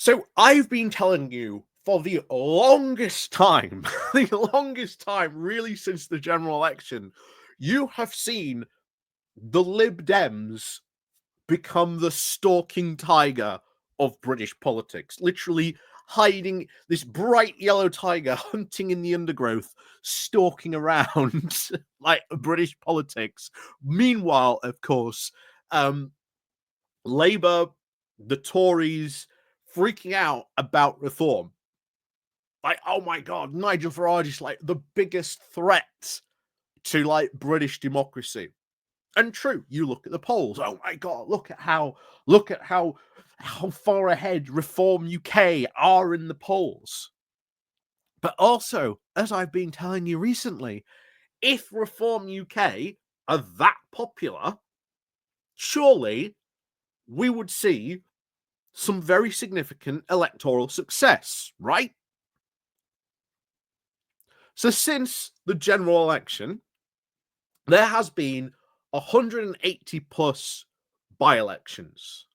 So I've been telling you for the longest time, the longest time, really since the general election, you have seen the Lib Dems become the stalking tiger of British politics, literally hiding this bright yellow tiger hunting in the undergrowth, stalking around like British politics. Meanwhile, of course, Labour, the Tories, freaking out about reform. Like, oh my God, Nigel Farage is like the biggest threat to like British democracy. And true, you look at the polls. Oh my God, look at how far ahead Reform UK are in the polls. But also, as I've been telling you recently, if Reform UK are that popular, surely we would see some very significant electoral success, right? So since the general election, there has been 180 plus by-elections.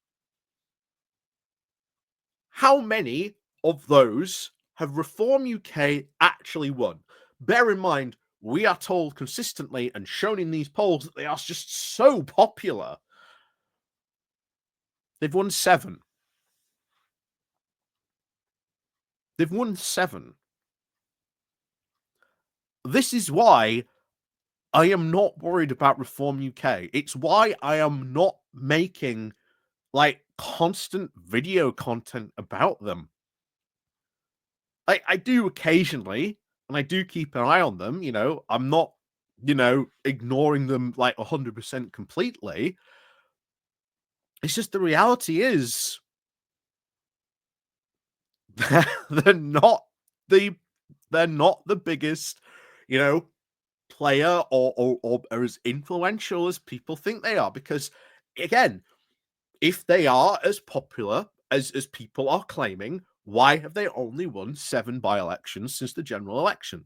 How many of those have Reform UK actually won? Bear in mind, we are told consistently and shown in these polls that they are just so popular. They've won 7. They've won 7. This is why I am not worried about Reform UK. It's why I am not making like constant video content about them. I do occasionally, and I do keep an eye on them. I'm not, ignoring them like 100% completely. It's just the reality is they're not the biggest, player or as influential as people think they are. Because again, if they are as popular as people are claiming, why have they only won 7 by-elections since the general election?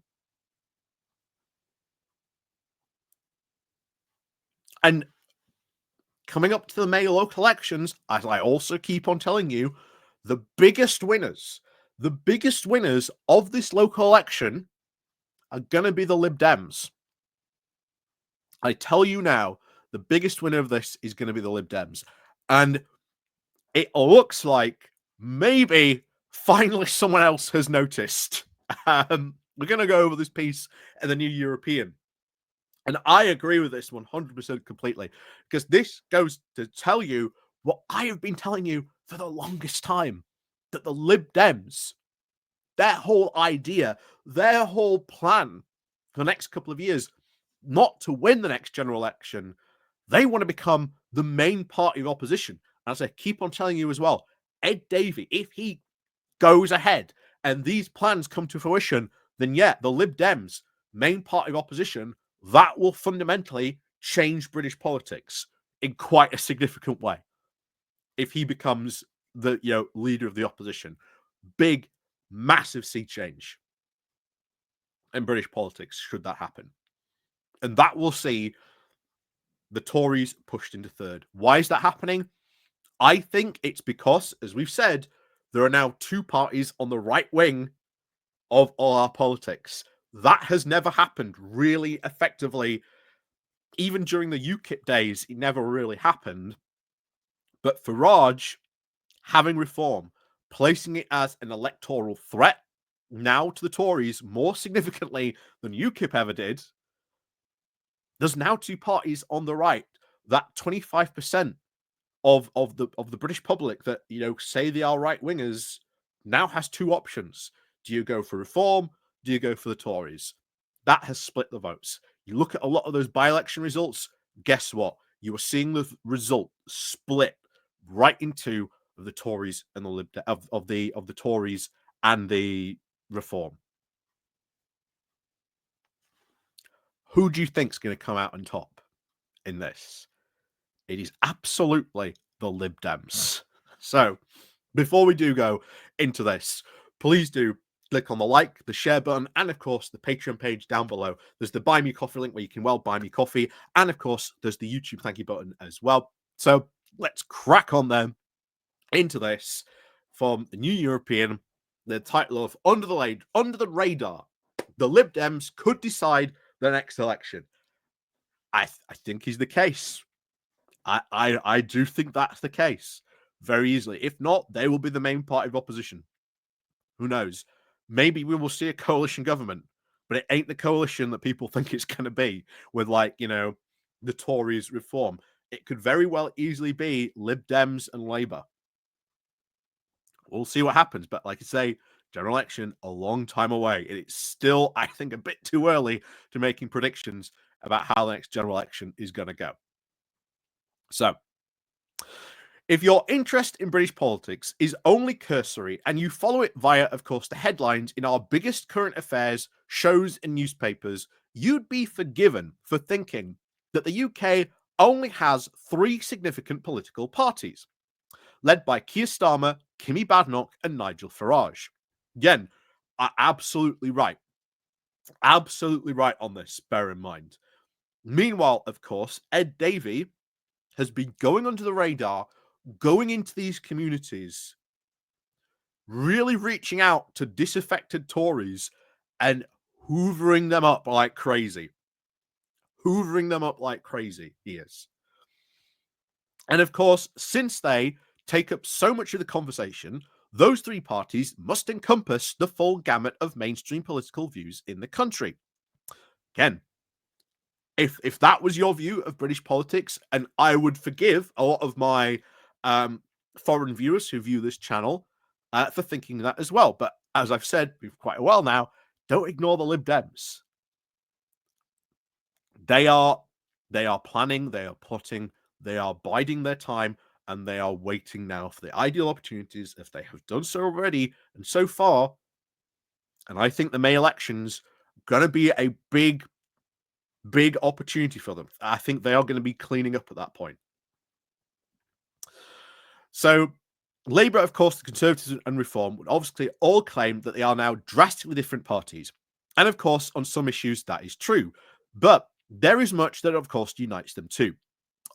And coming up to the May local elections, as I also keep on telling you, the biggest winners of this local election are going to be the Lib Dems. I tell you now, the biggest winner of this is going to be the Lib Dems. And it looks like maybe finally someone else has noticed. We're going to go over this piece in the New European. And I agree with this 100% completely, because this goes to tell you what I have been telling you for the longest time, that the Lib Dems, their whole idea, their whole plan for the next couple of years, not to win the next general election, they want to become the main party of opposition. As I keep on telling you as well, Ed Davey, if he goes ahead and these plans come to fruition, then yeah, the Lib Dems, main party of opposition, that will fundamentally change British politics in quite a significant way. If he becomes the leader of the opposition, big, massive sea change in British politics should that happen, and that will see the Tories pushed into third. Why is that happening? I think it's because, as we've said, there are now 2 parties on the right wing of all our politics. That has never happened really effectively. Even during the UKIP days, it never really happened. But Farage having Reform, placing it as an electoral threat now to the Tories more significantly than UKIP ever did, there's now 2 parties on the right. That 25% of the British public that say they are right wingers now has 2 options. Do you go for Reform? Do you go for the Tories? That has split the votes. You look at a lot of those by-election results. Guess what? You are seeing the result split right into the Tories and the Lib of the Tories and the Reform. Who do you think's going to come out on top in this? It is absolutely the Lib Dems. So, before we do go into this, please do click on the like, the share button, and of course, the Patreon page down below. There's the Buy Me Coffee link where you can buy me coffee. And of course, there's the YouTube thank you button as well. So, let's crack on then into this. from the New European, the title of Under the Radar. The Lib Dems could decide the next election. I think is the case. I do think that's the case very easily. If not, they will be the main party of opposition. Who knows? Maybe we will see a coalition government, but it ain't the coalition that people think it's going to be with, like, you know, the Tories reform. It could very well easily be Lib Dems and Labour. We'll see what happens. But like I say, general election, a long time away. It's still, I think, a bit too early to making predictions about how the next general election is going to go. So, if your interest in British politics is only cursory and you follow it via, of course, the headlines in our biggest current affairs, shows, and newspapers, you'd be forgiven for thinking that the UK only has 3 significant political parties, led by Keir Starmer, Kimmy Badenoch, and Nigel Farage. Again, absolutely right. Absolutely right on this, bear in mind. Meanwhile, of course, Ed Davey has been going under the radar, going into these communities, really reaching out to disaffected Tories and hoovering them up like crazy. Hoovering them up like crazy, he is. And of course, since they take up so much of the conversation, those 3 parties must encompass the full gamut of mainstream political views in the country. Again, if that was your view of British politics, and I would forgive a lot of my foreign viewers who view this channel for thinking that as well. But as I've said for quite a while now, don't ignore the Lib Dems. They are planning, they are plotting, they are biding their time, and they are waiting now for the ideal opportunities, if they have done so already. And so far, and I think the May elections going to be a big opportunity for them. I think they are going to be cleaning up at that point. So Labour, of course, the Conservatives and Reform would obviously all claim that they are now drastically different parties. And of course, on some issues, that is true. But there is much that, of course, unites them too.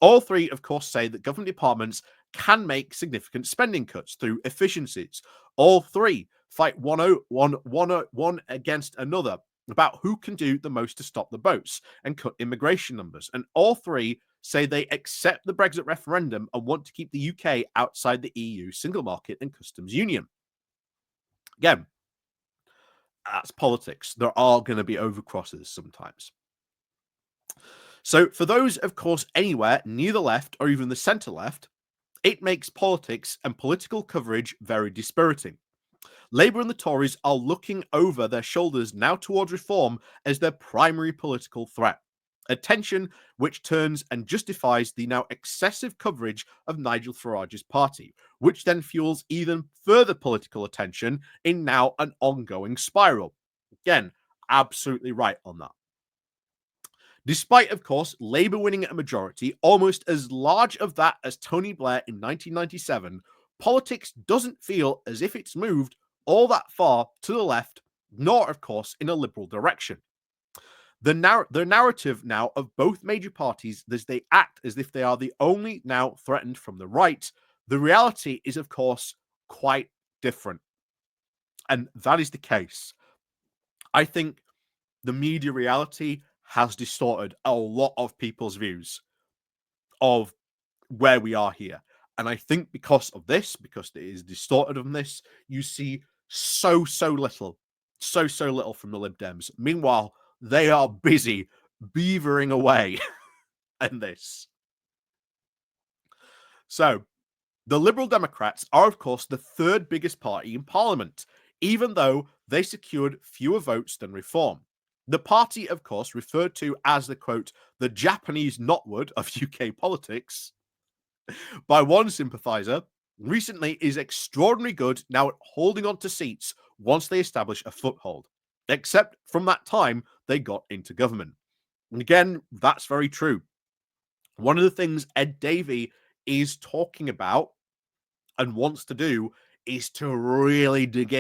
All 3, of course, say that government departments can make significant spending cuts through efficiencies. All 3 fight one against another about who can do the most to stop the boats and cut immigration numbers. And all 3 say they accept the Brexit referendum and want to keep the UK outside the EU single market and customs union. Again, that's politics. There are going to be overcrosses sometimes. So for those, of course, anywhere near the left or even the centre left, it makes politics and political coverage very dispiriting. Labour and the Tories are looking over their shoulders now towards reform as their primary political threat. Attention which turns and justifies the now excessive coverage of Nigel Farage's party, which then fuels even further political attention in now an ongoing spiral. Again, absolutely right on that. Despite, of course, Labour winning a majority almost as large of that as Tony Blair in 1997, politics doesn't feel as if it's moved all that far to the left, nor, of course, in a liberal direction. The narrative now of both major parties is they act as if they are the only now threatened from the right. The reality is, of course, quite different. And that is the case. I think the media reality has distorted a lot of people's views of where we are here. And I think because of this, because it is distorted on this, you see so little from the Lib Dems. Meanwhile, they are busy beavering away in this. So, the Liberal Democrats are, of course, the 3rd biggest party in Parliament, even though they secured fewer votes than Reform. The party, of course, referred to as the, quote, the Japanese knotweed of UK politics, by one sympathiser, recently is extraordinarily good now at holding on to seats once they establish a foothold, except from that time they got into government. And again, that's very true. One of the things Ed Davey is talking about and wants to do is to really dig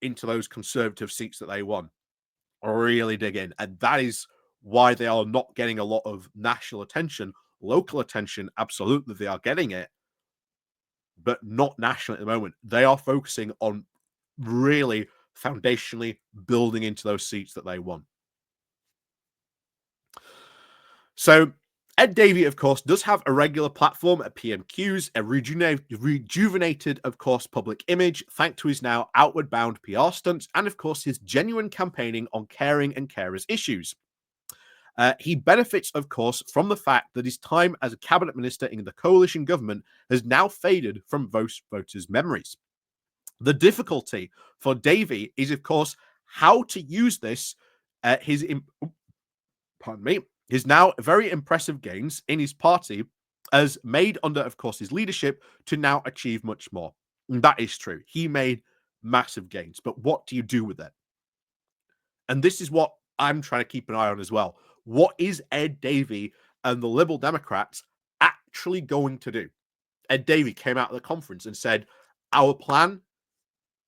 into those Conservative seats that they won. Really dig in. And that is why they are not getting a lot of national attention. Local attention, absolutely, they are getting it. but not nationally at the moment. They are focusing on really foundationally building into those seats that they want. So Ed Davey, of course, does have a regular platform at PMQs, a rejuvenated, of course, public image, thanks to his now outward bound PR stunts, and of course his genuine campaigning on caring and carers issues. He benefits, of course, from the fact that his time as a cabinet minister in the coalition government has now faded from voters' memories. The difficulty for Davey is, of course, how to use this. His now very impressive gains in his party has made under, of course, his leadership to now achieve much more. And that is true. He made massive gains, but what do you do with it? And this is what I'm trying to keep an eye on as well. What is Ed Davey and the Liberal Democrats actually going to do? Ed Davey came out of the conference and said, our plan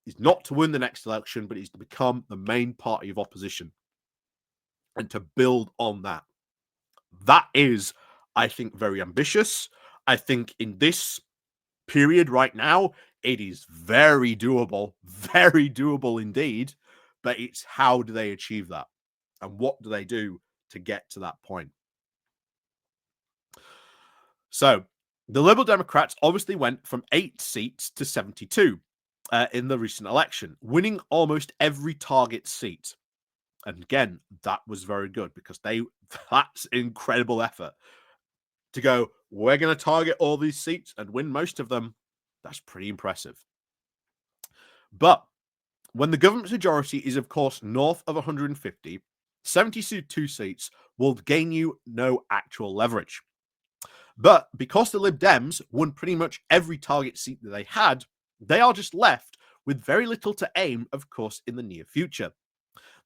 is not to win the next election, but is to become the main party of opposition and to build on that. That is, I think, very ambitious. I think in this period right now, it is very doable indeed. But it's how do they achieve that? And what do they do to get to that point? So the Liberal Democrats obviously went from 8 seats to 72 in the recent election, winning almost every target seat. And again, that was very good because that's incredible effort to go, we're going to target all these seats and win most of them. That's pretty impressive. But when the government's majority is, of course, north of 150, 72 seats will gain you no actual leverage. But because the Lib Dems won pretty much every target seat that they had, they are just left with very little to aim, of course, in the near future.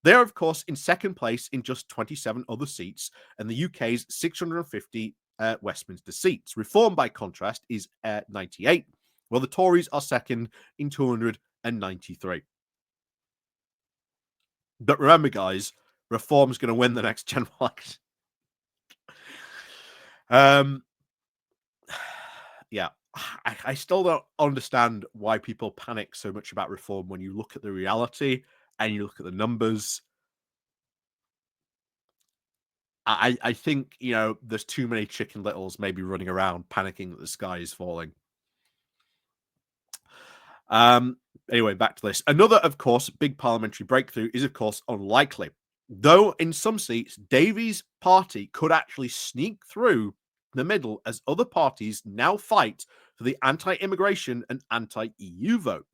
They are, of course, in second place in just 27 other seats, and the UK's 650 Westminster seats. Reform, by contrast, is 98, while the Tories are second in 293. But remember, guys, Reform's going to win the next general election. Yeah, I still don't understand why people panic so much about Reform when you look at the reality and you look at the numbers. I think, there's too many Chicken Littles maybe running around panicking that the sky is falling. Anyway, back to this. Another, of course, big parliamentary breakthrough is, of course, unlikely. Though in some seats, Davey's party could actually sneak through the middle as other parties now fight for the anti-immigration and anti-EU vote.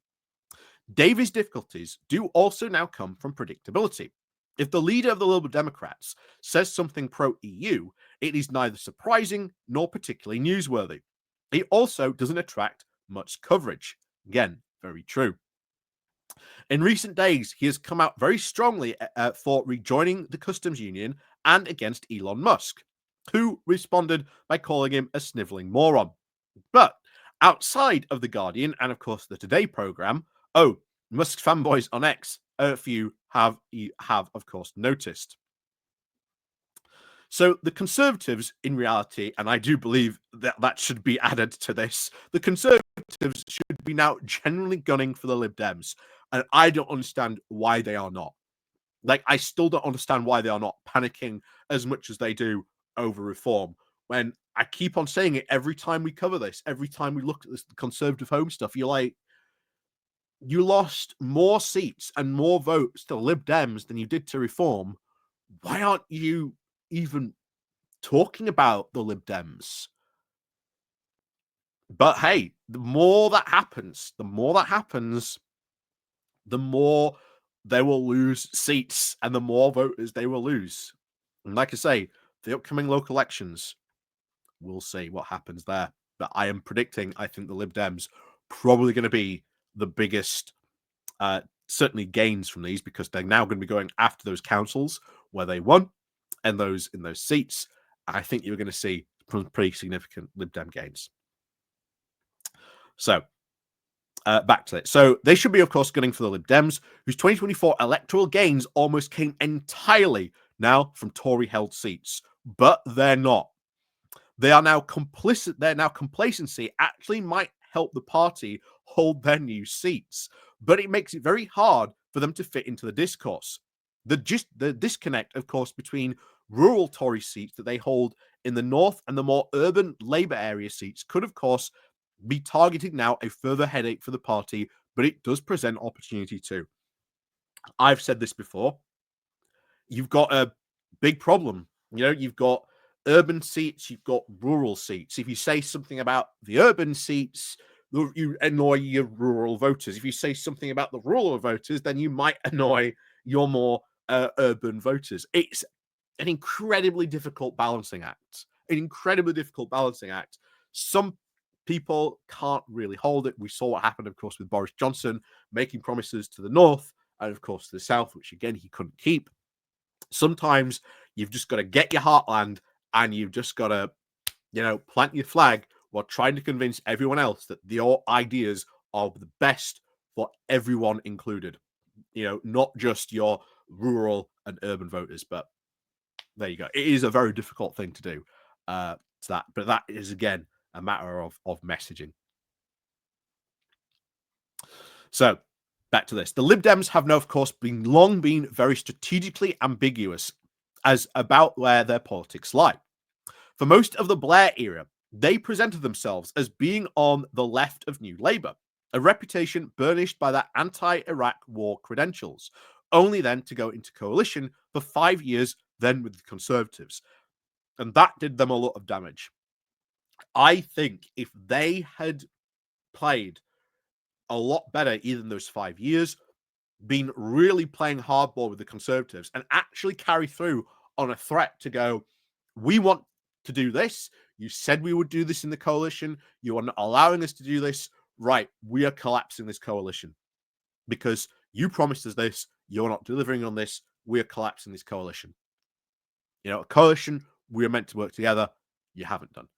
Davey's difficulties do also now come from predictability. If the leader of the Liberal Democrats says something pro-EU, it is neither surprising nor particularly newsworthy. It also doesn't attract much coverage. Again, very true. In recent days, he has come out very strongly for rejoining the customs union and against Elon Musk, who responded by calling him a snivelling moron. But outside of The Guardian and, of course, the Today programme, Musk fanboys on X, a few have, of course, noticed. So the Conservatives, in reality, and I do believe that should be added to this, the Conservatives should be now generally gunning for the Lib Dems. And I don't understand why they are not. I still don't understand why they are not panicking as much as they do over Reform. When I keep on saying it every time we cover this, every time we look at this Conservative Home stuff, you're like, you lost more seats and more votes to Lib Dems than you did to Reform. Why aren't you even talking about the Lib Dems? But hey, the more that happens, the more they will lose seats and the more voters they will lose. And like I say, the upcoming local elections, we'll see what happens there. But I am predicting, I think the Lib Dems probably going to be the biggest, certainly gains from these, because they're now going to be going after those councils where they won and those in those seats. I think you're going to see pretty significant Lib Dem gains. So back to it. So they should be, of course, gunning for the Lib Dems, whose 2024 electoral gains almost came entirely now from Tory-held seats. But they're not. They are now complicit. Their now complacency actually might help the party hold their new seats, but it makes it very hard for them to fit into the discourse. The disconnect, of course, between rural Tory seats that they hold in the north and the more urban Labour area seats could, of course, be targeting now a further headache for the party, but it does present opportunity too. I've said this before. You've got a big problem. You've got urban seats, you've got rural seats. If you say something about the urban seats, you annoy your rural voters. If you say something about the rural voters, then you might annoy your more urban voters. It's an incredibly difficult balancing act. An incredibly difficult balancing act. Some people can't really hold it. We saw what happened, of course, with Boris Johnson making promises to the north and, of course, to the south, which again he couldn't keep. Sometimes you've just got to get your heartland and you've just got to, plant your flag while trying to convince everyone else that your ideas are the best for everyone included. Not just your rural and urban voters, but there you go. It is a very difficult thing to do. But that is again a matter of messaging. So back to this. The Lib Dems have now, of course, long been very strategically ambiguous as about where their politics lie. For most of the Blair era, they presented themselves as being on the left of New Labour, a reputation burnished by their anti-Iraq war credentials, only then to go into coalition for 5 years, then with the Conservatives. And that did them a lot of damage. I think if they had played a lot better either in those 5 years, been really playing hardball with the Conservatives and actually carry through on a threat to go, we want to do this. You said we would do this in the coalition. You are not allowing us to do this. Right. We are collapsing this coalition because you promised us this. You're not delivering on this. We are collapsing this coalition. A coalition, we are meant to work together. You haven't done.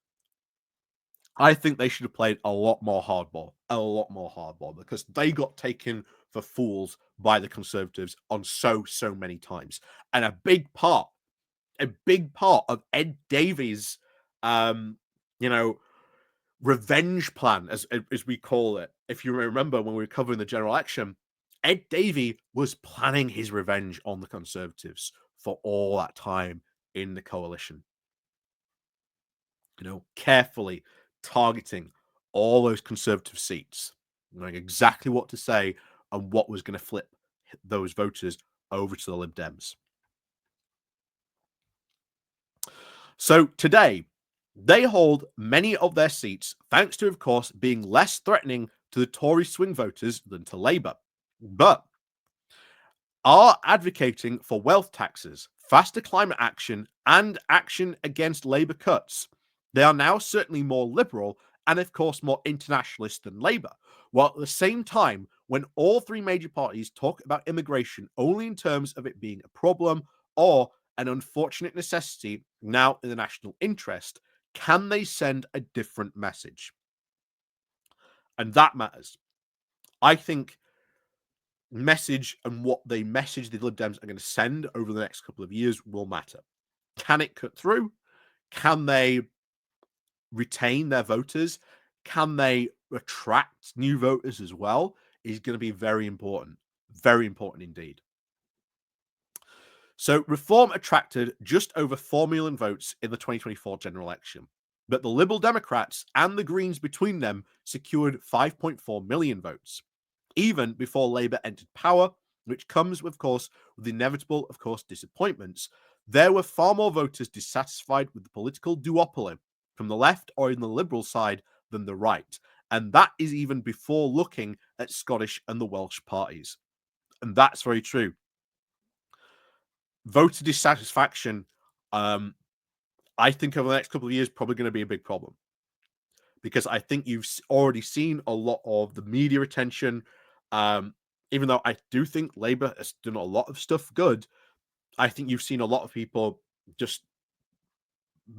I think they should have played a lot more hardball, because they got taken for fools by the Conservatives on so many times. And a big part of Ed Davey's, revenge plan, as we call it. If you remember when we were covering the general election, Ed Davey was planning his revenge on the Conservatives for all that time in the coalition. Carefully targeting all those Conservative seats, knowing exactly what to say and what was going to flip those voters over to the Lib Dems. So today, they hold many of their seats thanks to, of course, being less threatening to the Tory swing voters than to Labour, but are advocating for wealth taxes, faster climate action, and action against Labour cuts. They are now certainly more liberal and, of course, more internationalist than Labour, while at the same time, when all three major parties talk about immigration only in terms of it being a problem or an unfortunate necessity now in the national interest, can they send a different message? And that matters. I think message and what they message the Lib Dems are going to send over the next couple of years will matter. Can it cut through? Can they retain their voters? Can they attract new voters as well? Is going to be very important indeed. So Reform attracted just over 4 million votes in the 2024 general election, but the Liberal Democrats and the Greens between them secured 5.4 million votes, even before Labour entered power, which comes, of course, with the inevitable, of course, disappointments. There were far more voters dissatisfied with the political duopoly from the left or in the Liberal side than the right. And that is even before looking at Scottish and the Welsh parties. And that's very true. Voter dissatisfaction, I think over the next couple of years, probably going to be a big problem. Because I think you've already seen a lot of the media attention. Even though I do think Labour has done a lot of stuff good, I think you've seen a lot of people just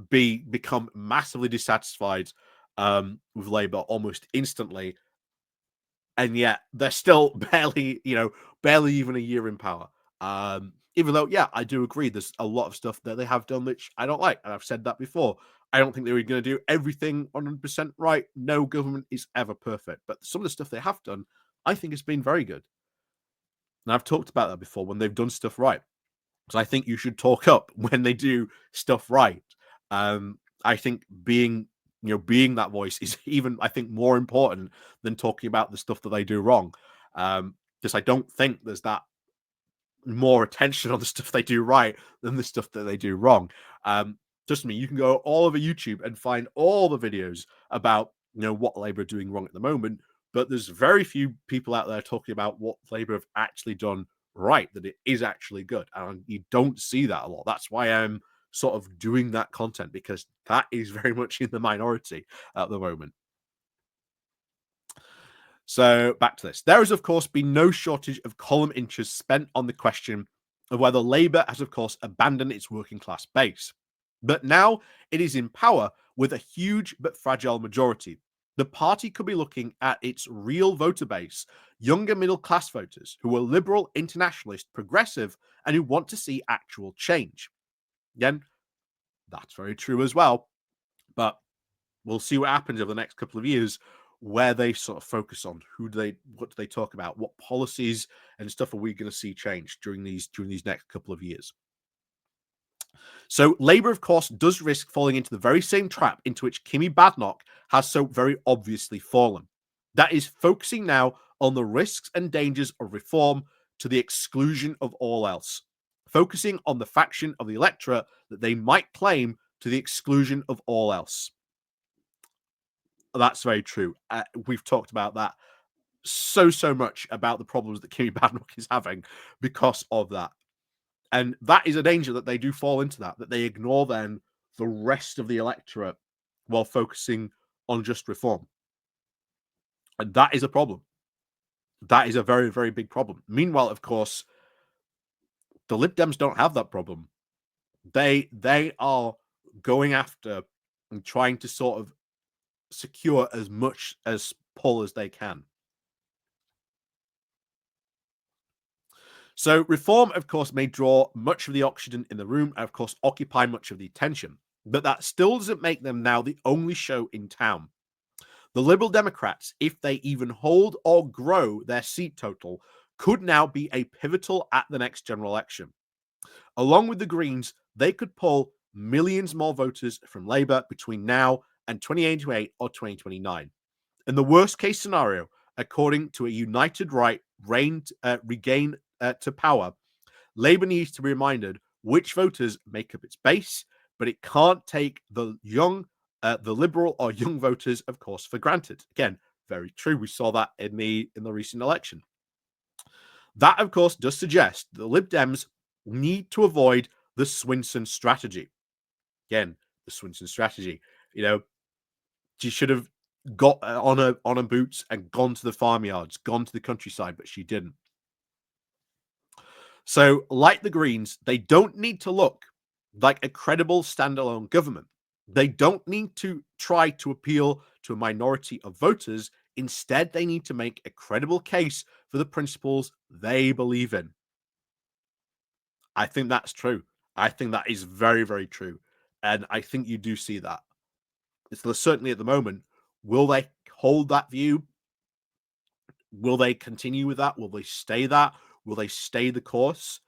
become massively dissatisfied with Labour almost instantly, and yet they're still barely even a year in power. Even though, yeah, I do agree, there's a lot of stuff that they have done which I don't like, and I've said that before. I don't think they were going to do everything 100% right. No government is ever perfect, but some of the stuff they have done, I think has been very good. And I've talked about that before when they've done stuff right. So I think you should talk up when they do stuff right. I think being that voice is even, I think, more important than talking about the stuff that they do wrong. Because I don't think there's that more attention on the stuff they do right than the stuff that they do wrong. Trust me, you can go all over YouTube and find all the videos about what Labour are doing wrong at the moment, but there's very few people out there talking about what Labour have actually done right, that it is actually good, and you don't see that a lot. That's why I'm sort of doing that content, because that is very much in the minority at the moment. So back to this. There has, of course, been no shortage of column inches spent on the question of whether Labour has, of course, abandoned its working class base. But now it is in power with a huge but fragile majority. The party could be looking at its real voter base, younger middle class voters who are liberal, internationalist, progressive, and who want to see actual change. Again, that's very true as well. But we'll see what happens over the next couple of years, where they sort of focus on what do they talk about, what policies and stuff are we going to see change during these next couple of years. So Labour, of course, does risk falling into the very same trap into which Kimmy Badenoch has so very obviously fallen. That is focusing now on the risks and dangers of reform to the exclusion of all else, focusing on the faction of the electorate that they might claim to the exclusion of all else. That's very true. We've talked about that so much about the problems that Kimmy Badenoch is having because of that. And that is a danger, that they do fall into that they ignore then the rest of the electorate while focusing on just reform. And that is a problem. That is a very, very big problem. Meanwhile, of course, the Lib Dems don't have that problem. They are going after and trying to sort of secure as much as pull as they can. So reform, of course, may draw much of the oxygen in the room and, of course, occupy much of the attention. But that still doesn't make them now the only show in town. The Liberal Democrats, if they even hold or grow their seat total, could now be a pivotal at the next general election. Along with the Greens, they could pull millions more voters from Labour between now and 2028 or 2029. In the worst case scenario, according to a united right regain to power, Labour needs to be reminded which voters make up its base, but it can't take the liberal or young voters, of course, for granted. Again, very true. We saw that in the recent election. That, of course, does suggest the Lib Dems need to avoid the Swinson strategy. Again, the Swinson strategy. She should have got on her boots and gone to the farmyards, gone to the countryside, but she didn't. So, like the Greens, they don't need to look like a credible standalone government. They don't need to try to appeal to a minority of voters. Instead, they need to make a credible case for the principles they believe in. I think that's true. I think that is very, very true. And I think you do see that. Certainly at the moment. Will they hold that view? Will they continue with that? Will they stay that? Will they stay the course?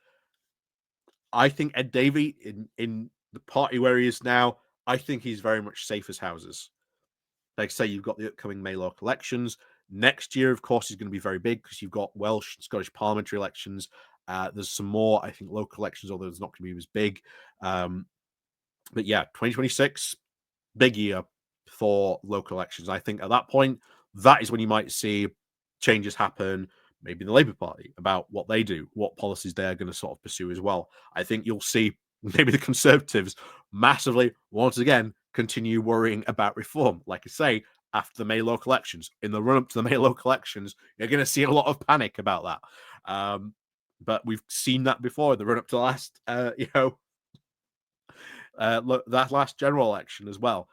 I think Ed Davey, in the party where he is now, I think he's very much safe as houses. Like I say, you've got the upcoming May local elections. Next year, of course, is going to be very big because you've got Welsh and Scottish parliamentary elections. There's some more, I think, local elections, although it's not going to be as big. But yeah, 2026, big year for local elections. I think at that point, that is when you might see changes happen, maybe in the Labour Party, about what they do, what policies they're going to sort of pursue as well. I think you'll see maybe the Conservatives massively, once again, continue worrying about reform. Like I say, after the May local elections, in the run up to the May local elections, you're going to see a lot of panic about that. But we've seen that before in the run up to the last, that last general election as well.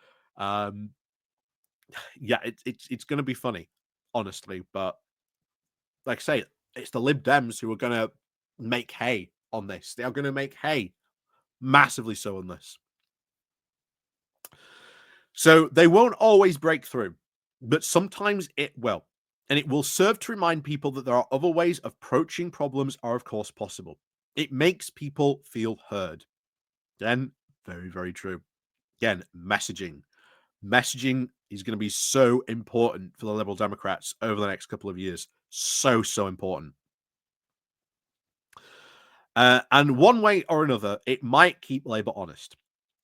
Yeah, it's going to be funny, honestly. But like I say, it's the Lib Dems who are going to make hay on this. They are going to make hay massively so on this. So they won't always break through, but sometimes it will. And it will serve to remind people that there are other ways of approaching problems are, of course, possible. It makes people feel heard. Again, very, very true. Again, messaging. Messaging is going to be so important for the Liberal Democrats over the next couple of years. So, so important. And one way or another, it might keep Labour honest,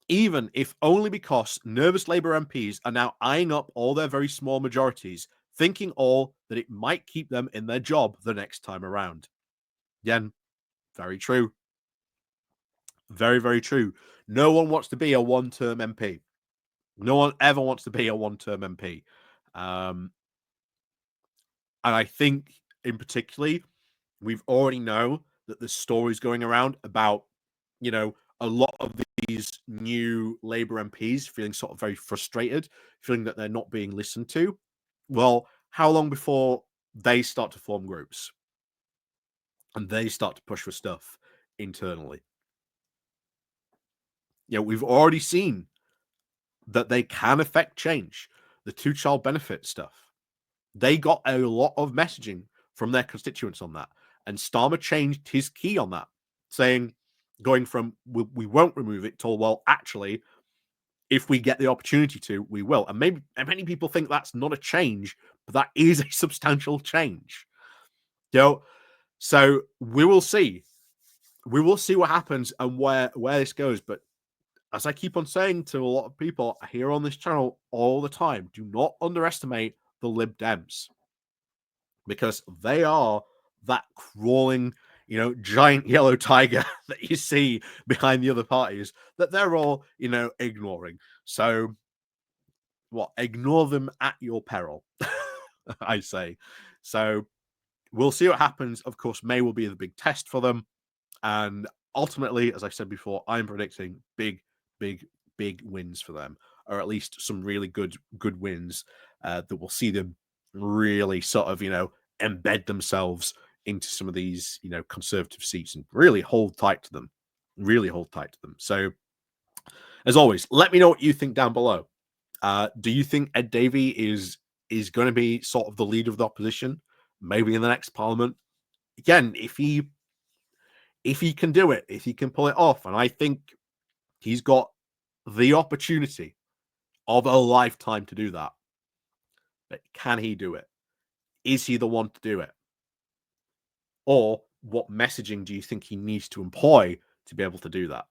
even if only because nervous Labour MPs are now eyeing up all their very small majorities, thinking all that it might keep them in their job the next time around. Again, very true. Very, very true. No one wants to be a one-term MP. No one ever wants to be a one-term MP. And I think, in particularly, we've already know that there's stories going around about, a lot of these new Labour MPs feeling sort of very frustrated, feeling that they're not being listened to. Well, how long before they start to form groups and they start to push for stuff internally? We've already seen that they can affect change. The two-child benefit stuff. They got a lot of messaging from their constituents on that. And Starmer changed his key on that, saying, going from we won't remove it to, well, actually, if we get the opportunity to, we will. And many people think that's not a change, but that is a substantial change. So we will see. We will see what happens and where this goes. But as I keep on saying to a lot of people here on this channel all the time, do not underestimate the Lib Dems, because they are that crawling, giant yellow tiger that you see behind the other parties that they're all, ignoring. So ignore them at your peril, I say. So we'll see what happens. Of course, May will be the big test for them. And ultimately, as I said before, I'm predicting big, big, big wins for them, or at least some really good wins that will see them really sort of, embed themselves into some of these, conservative seats and really hold tight to them. Really hold tight to them. So, as always, let me know what you think down below. Do you think Ed Davey is going to be sort of the leader of the opposition, maybe in the next parliament? Again, if he can do it, if he can pull it off, and I think he's got the opportunity of a lifetime to do that. But can he do it? Is he the one to do it? Or what messaging do you think he needs to employ to be able to do that?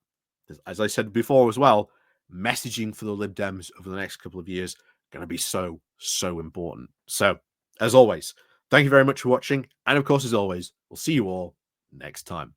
As I said before as well, messaging for the Lib Dems over the next couple of years going to be so, so important. So, as always, thank you very much for watching. And of course, as always, we'll see you all next time.